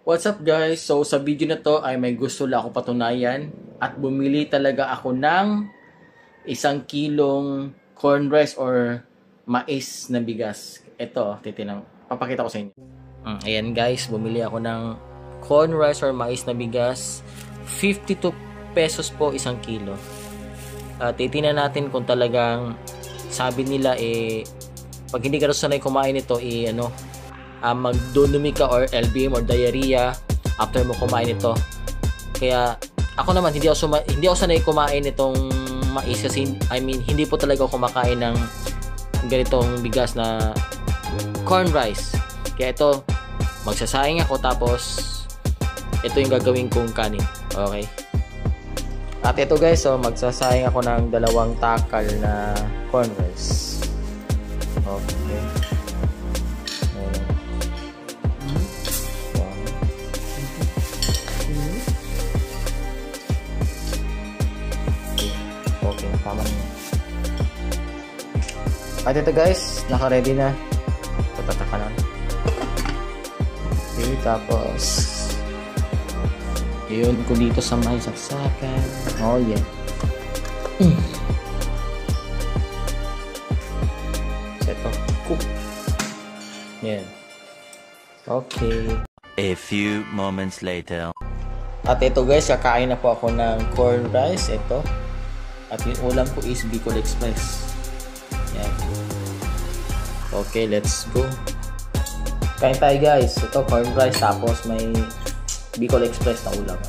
What's up guys? So sa video na to ay may gusto lang ako patunayan at bumili talaga ako ng 1 kilong corn rice or mais na bigas. Ito, titinang papakita ko sa inyo. Ayan guys, bumili ako ng corn rice or mais na bigas. 52 pesos po 1 kilo. Titingnan natin kung talagang sabi nila pag hindi ka sanay kumain ito magdudumi ka or LBM or diarrhea after mo kumain ito. Kaya ako naman hindi ako sanay kumain itong mais kasi hindi po talaga ako kumakain ng ganitong bigas na corn rice. Kaya ito magsasayang ako tapos ito yung gagawin kong kanin. Okay? At ito guys, so magsasayang ako ng 2 takal na corn rice. Okay. Okay, tama na. At ito guys, naka-ready na. Tataka na. Okay, tapos yun ko dito sa may saksakan. Oh yeah. Seto. Cook. Yan. Okay. A few moments later. At ito guys, kakain na po ako ng corn rice. Ito. At yung ulam ko is Bicol Express. Yan. Okay, let's go. Kain tayo guys. Ito corn rice tapos may Bicol Express na ulam.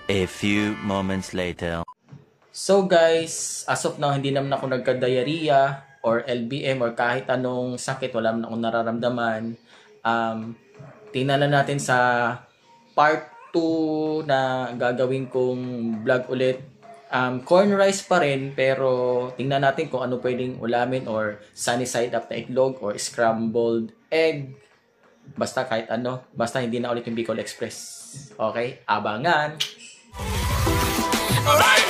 A few moments later. So guys, as of now hindi naman ako nagka-diarrhea or LBM or kahit anong sakit, wala naman akong nararamdaman. Tingnan na natin sa part 2 na gagawin kong vlog ulit. Corn rice pa rin pero tingnan natin kung ano pwedeng ulamin or sunny side up na itlog or scrambled egg. Basta kahit ano, basta hindi na ulit yung Bicol Express. Okay? Abangan! Alright!